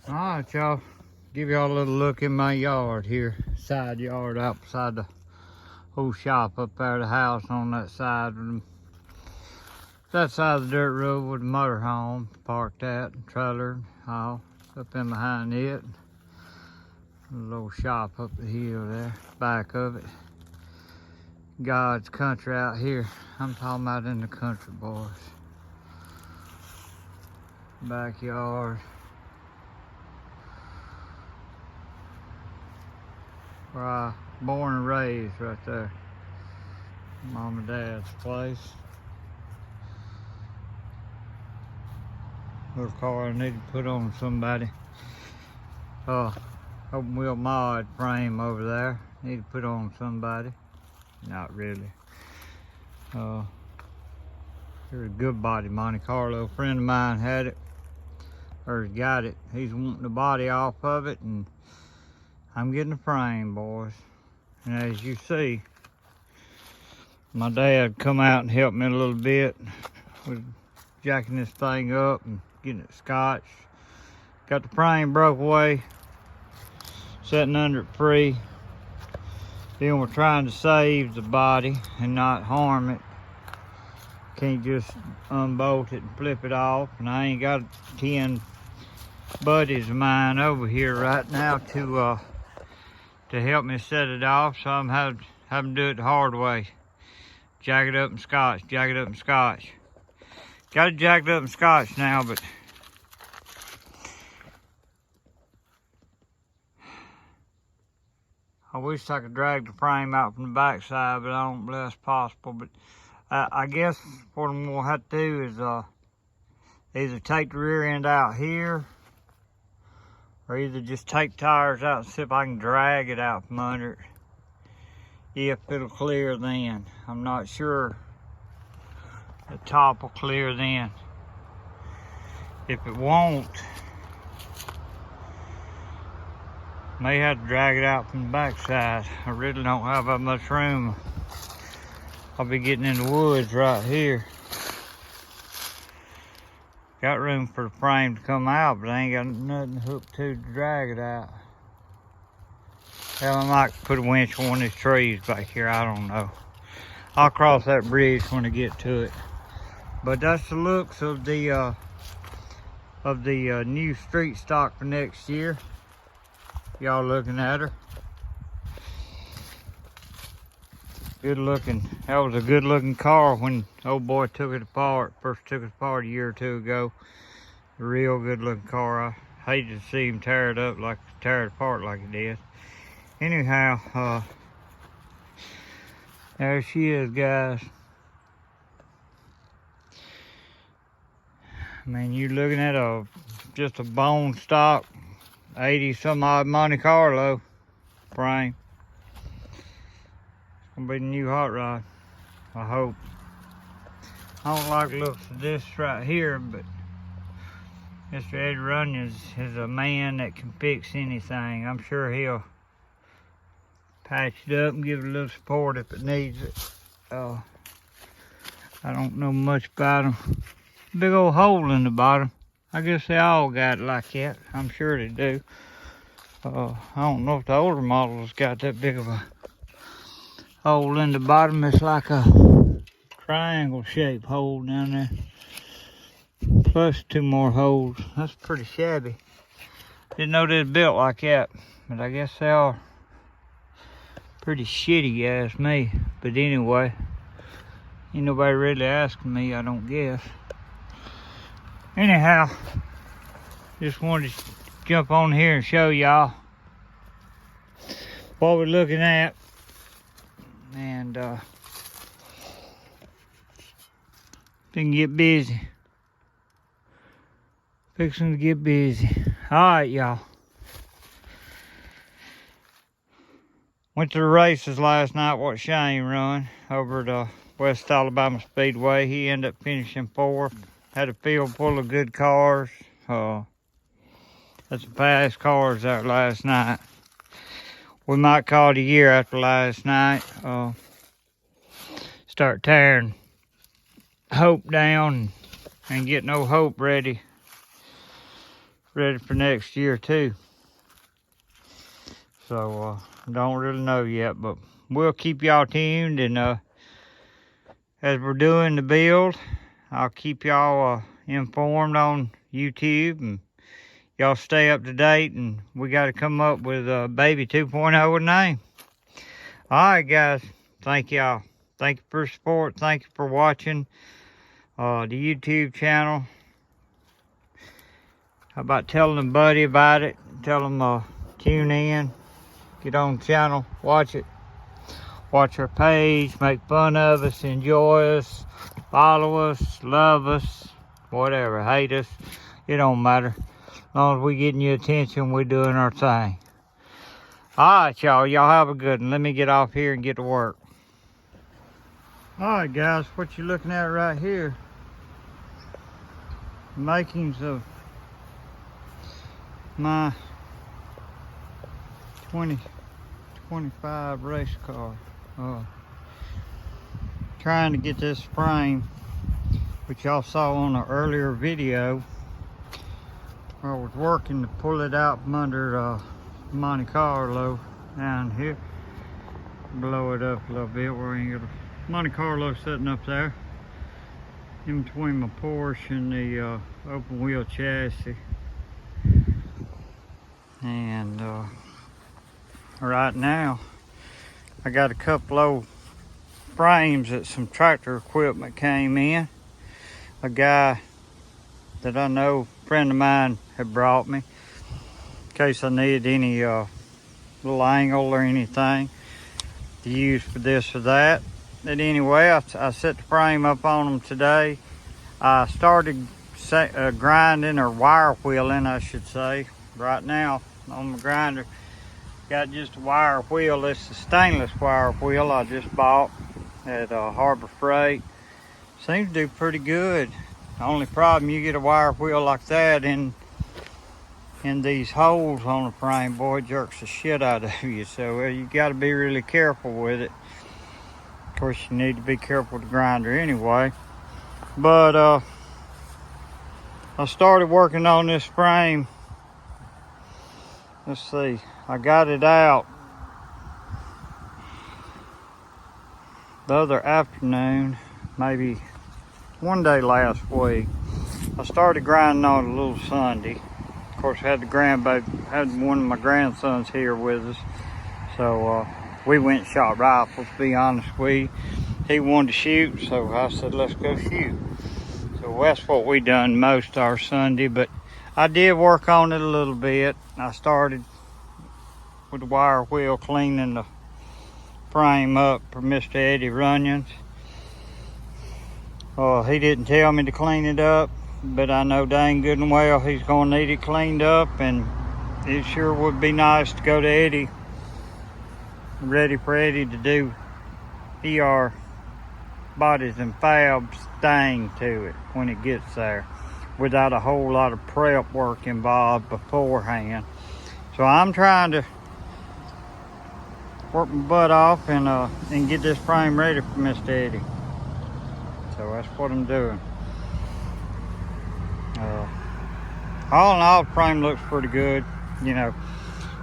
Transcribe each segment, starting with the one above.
Alright, y'all, give y'all a little look in my yard here, side yard outside the whole shop up there, the house on that side. That side of the dirt road with the motor home, parked at, and trailer, all up in behind it. A little shop up the hill there, back of it. God's country out here. I'm talking about in the country, boys. Backyard. Where I born and raised right there. Mom and Dad's place. Little car I need to put on somebody. Open wheel mod frame over there. Need to put on somebody. Not really. Here's a good body Monte Carlo. A friend of mine had it, or got it. He's wanting the body off of it, and I'm getting the frame, boys. And as you see, my dad come out and helped me a little bit with jacking this thing up and getting it scotched. Got the frame broke away, sitting under it free. Then we're trying to save the body and not harm it. Can't just unbolt it and flip it off. And I ain't got 10 buddies of mine over here right now to help me set it off, so I'm having to do it the hard way. Jack it up and scotch, jack it up and scotch. Got it jacked up and scotch now, but I wish I could drag the frame out from the backside, but I don't believe that's possible. But I guess what I'm gonna have to do is either take the rear end out here, or either just take tires out and see if I can drag it out from under it. If it'll clear then. I'm not sure the top will clear then. If it won't, may have to drag it out from the backside. I really don't have that much room. I'll be getting in the woods right here. Got room for the frame to come out, but I ain't got nothing hooked to drag it out. Hell, I might put a winch on one of these trees back here, I don't know. I'll cross that bridge when I get to it. But that's the looks of the new street stock for next year. Y'all looking at her. Good looking. That was a good looking car when old boy took it apart. First took it apart a year or two ago. A real good looking car. I hated to see him tear it apart like he did. Anyhow, there she is, guys. I mean, you're looking at just a bone stock 80 some odd Monte Carlo frame. Gonna be the new hot rod, I hope. I don't like the looks of this right here, but Mr. Ed Runyons is a man that can fix anything. I'm sure he'll patch it up and give it a little support if it needs it. I don't know much about them. Big old hole in the bottom. I guess they all got it like that. I'm sure they do. I don't know if the older models got that big of a hole in the bottom. It's like a triangle shaped hole down there. Plus 2 more holes. That's pretty shabby. Didn't know they was built like that. But I guess they are pretty shitty, you ask me. But anyway, ain't nobody really asking me, I don't guess. Anyhow, just wanted to jump on here and show y'all what we're looking at. And can get busy. Fixing to get busy. Alright, y'all. Went to the races last night, what Shane run over at West Alabama Speedway. He ended up finishing 4th. Had a field full of good cars. Had some fast cars out last night. We might call it a year after last night. start tearing hope down and getting old hope ready for next year too. So don't really know yet, but we'll keep y'all tuned, and as we're doing the build, I'll keep y'all informed on YouTube, and y'all stay up to date, and we got to come up with baby 2.0 with a name. All right, guys, thank y'all. Thank you for support. Thank you for watching the YouTube channel. How about telling a buddy about it? Tell them tune in, get on the channel, watch it. Watch our page, make fun of us, enjoy us, follow us, love us, whatever, hate us. It don't matter. As long as we getting your attention, we're doing our thing. Alright, y'all. Y'all have a good one. Let me get off here and get to work. Alright, guys. What you're looking at right here, makings of my 2025 race car. Trying to get this frame, which y'all saw on an earlier video. I was working to pull it out from under Monte Carlo down here. Blow it up a little bit where you got a Monte Carlo sitting up there in between my Porsche and the open wheel chassis. And right now I got a couple old frames that some tractor equipment came in. A guy that I know, a friend of mine, had brought me in case I needed any little angle or anything to use for this or that. But anyway, I set the frame up on them today. I started grinding or wire wheeling, I should say. Right now on my grinder, got just a wire wheel. It's a stainless wire wheel I just bought at Harbor Freight. Seems to do pretty good. The only problem, you get a wire wheel like that in these holes on the frame, boy, it jerks the shit out of you. So you got to be really careful with it. Of course, you need to be careful with the grinder anyway. But I started working on this frame. Let's see, I got it out the other afternoon, maybe one day last week. I started grinding on it a little Sunday. Of course, I had had one of my grandsons here with us. So we went and shot rifles, to be honest with you. He wanted to shoot, so I said, let's go shoot. So that's what we done most our Sunday, but I did work on it a little bit. I started with the wire wheel cleaning the frame up for Mr. Eddie Runyons. He didn't tell me to clean it up, but I know dang good and well he's gonna need it cleaned up, and it sure would be nice to go to Eddie, ready for Eddie to do ER Bodies and Fab's thing to it when it gets there, without a whole lot of prep work involved beforehand. So I'm trying to work my butt off and get this frame ready for Mr. Eddie. So that's what I'm doing. All in all, the frame looks pretty good. You know,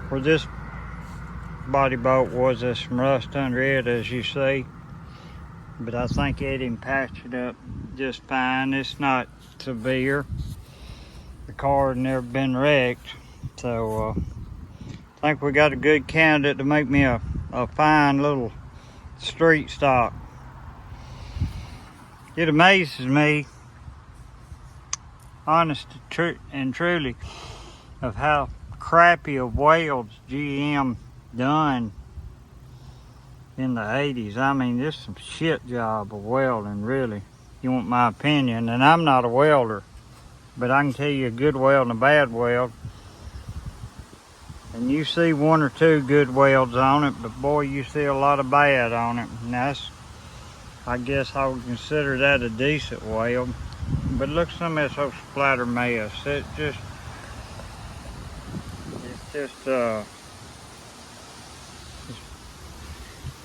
where this body bolt was, there's some rust under it, as you see. But I think Eddie patched it up just fine. It's not severe. The car had never been wrecked. So I think we got a good candidate to make me a fine little street stock. It amazes me, honest and truly, of how crappy of welds GM done in the 80s. I mean, this is some shit job of welding, really. You want my opinion, and I'm not a welder, but I can tell you a good weld and a bad weld. And you see one or two good welds on it, but boy, you see a lot of bad on it. And that's, I guess I would consider that a decent weld. But look at some of this old splatter mess. It's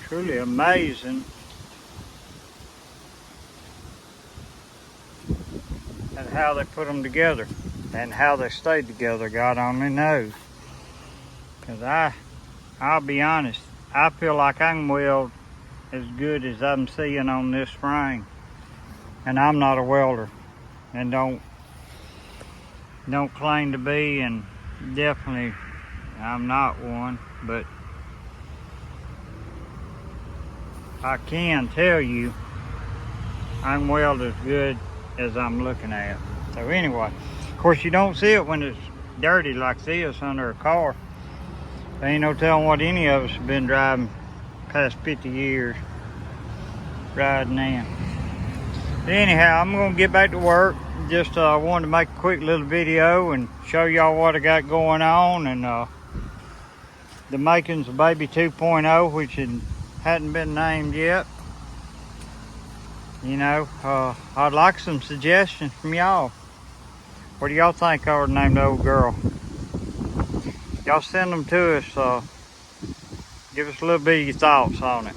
truly amazing and how they put them together and how they stayed together, God only knows. Because I'll be honest, I feel like I can weld as good as I'm seeing on this frame. And I'm not a welder and don't claim to be, and definitely I'm not one, but I can tell you I can weld as good as I'm looking at. So anyway, of course you don't see it when it's dirty like this under a car. There ain't no telling what any of us have been driving past 50 years riding in. But anyhow, I'm gonna get back to work. Just wanted to make a quick little video and show y'all what I got going on, and the makings of Baby 2.0, which hadn't been named yet. You know, I'd like some suggestions from y'all. What do y'all think I ought to name the old girl? Y'all send them to us. Give us a little bit of your thoughts on it.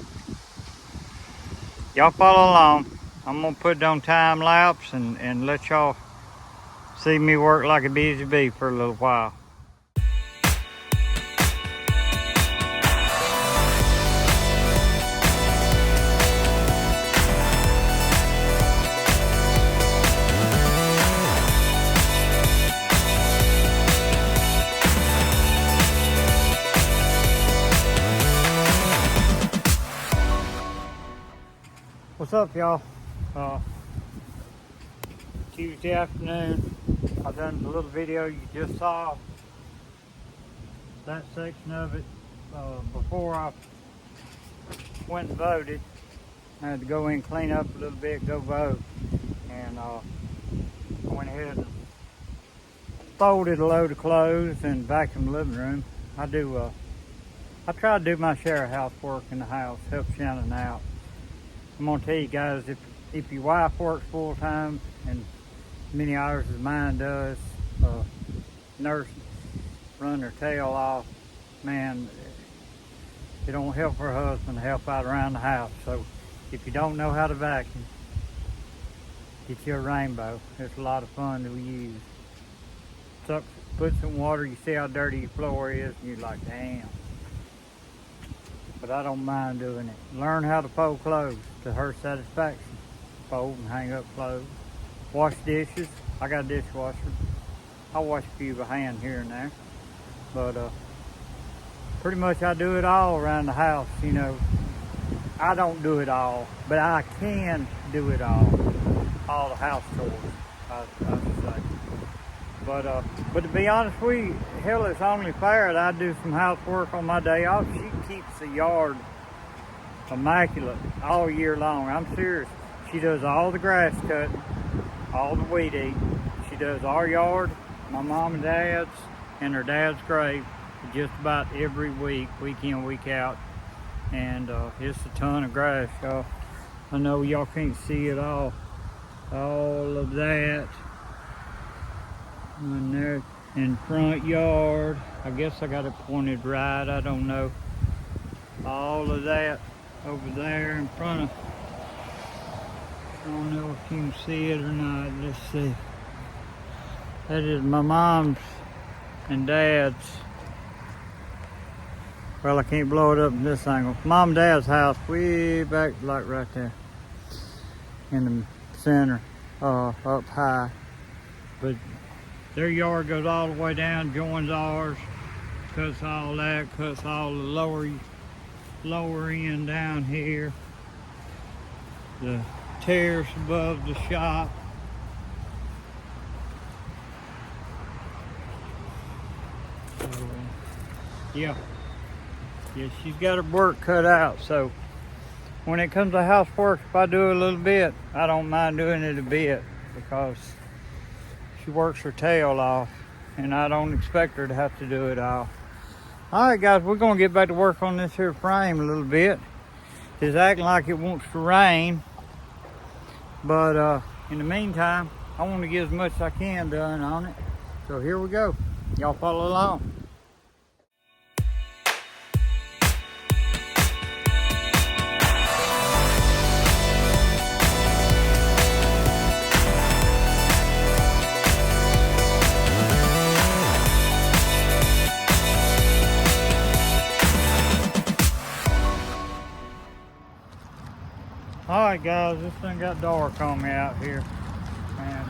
Y'all follow along. I'm gonna put it on time lapse and let y'all see me work like a busy bee for a little while. What's up, y'all? Tuesday afternoon. I've done the little video you just saw. That section of it before I went and voted. I had to go in, clean up a little bit, go vote, and I went ahead and folded a load of clothes and vacuumed the living room. I try to do my share of housework in the house, help Shannon out. I'm gonna tell you guys, if your wife works full time and many hours as mine does, nurse run her tail off, man, it don't help her husband to help out around the house. So if you don't know how to vacuum, get you a Rainbow. It's a lot of fun to use. Put some water, you see how dirty your floor is, and you're like, damn. But I don't mind doing it. Learn how to fold clothes to her satisfaction. Fold and hang up clothes. Wash dishes. I got a dishwasher. I wash a few by hand here and there. But pretty much I do it all around the house, you know. I don't do it all, but I can do it all. All the house chores, I should say. But to be honest with you, hell, it's only fair that I do some housework on my day off. She keeps the yard immaculate all year long. I'm serious. She does all the grass cutting, all the weed eating. She does our yard, my mom and dad's, and her dad's grave just about every week, week in, week out. And it's a ton of grass, y'all. I know y'all can't see it all. All of that. And there in front yard, I guess I got it pointed right, I don't know. All of that over there in front of, I don't know if you can see it or not. Let's see. That is my mom's and dad's. Well, I can't blow it up in this angle. Mom and dad's house way back, like right there in the center, up high. But their yard goes all the way down, joins ours, cuts all that, cuts all the lower end down here. The terrace above the shop. So, yeah, she's got her work cut out. So when it comes to housework, if I do a little bit, I don't mind doing it a bit, because she works her tail off, and I don't expect her to have to do it all. All right, guys, we're gonna get back to work on this here frame a little bit. It's acting like it wants to rain, but in the meantime, I want to get as much as I can done on it. So here we go. Y'all follow along. Alright guys, this thing got dark on me out here. And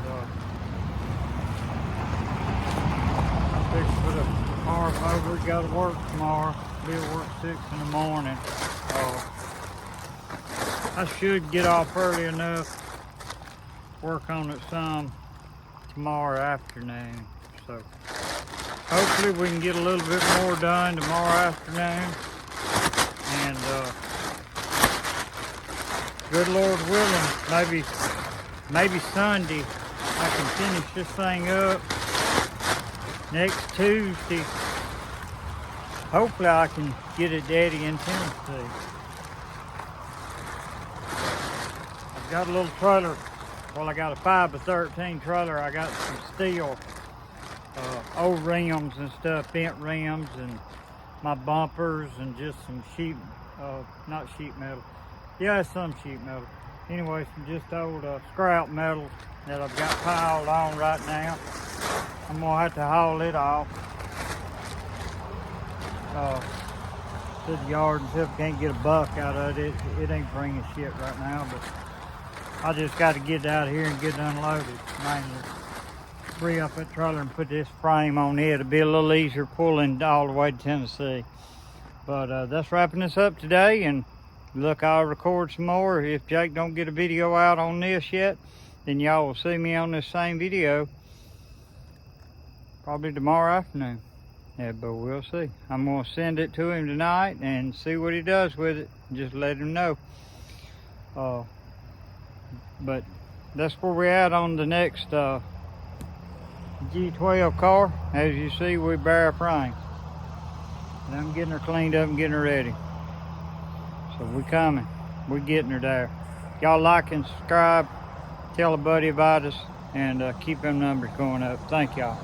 I fixed to put a tarp over it. Got to work tomorrow. Be at work 6 in the morning. I should get off early enough. Work on it some tomorrow afternoon. So hopefully we can get a little bit more done tomorrow afternoon. And good Lord willing, maybe Sunday I can finish this thing up. Next Tuesday, hopefully I can get it daddy in Tennessee. I've got a little trailer. Well, I got a 5x13 trailer. I got some steel, old rims and stuff, bent rims, and my bumpers, and just some sheet, not sheet metal. Yeah, some sheet metal. Anyway, some just old scrap metal that I've got piled on right now. I'm gonna have to haul it off to the yard and see if I can't get a buck out of it. It ain't bringing shit right now, but I just got to get out here and get it unloaded. Mainly free up that trailer and put this frame on it. It'll be a little easier pulling all the way to Tennessee. But that's wrapping this up today, and look, I'll record some more. If Jake don't get a video out on this yet, then y'all will see me on this same video probably tomorrow afternoon. Yeah, but we'll see. I'm gonna send it to him tonight and see what he does with it. Just let him know. But that's where we're at on the next G12 car. As you see, we bare frame. And I'm getting her cleaned up and getting her ready. So we coming. We're getting her there. Y'all like and subscribe. Tell a buddy about us, and keep them numbers going up. Thank y'all.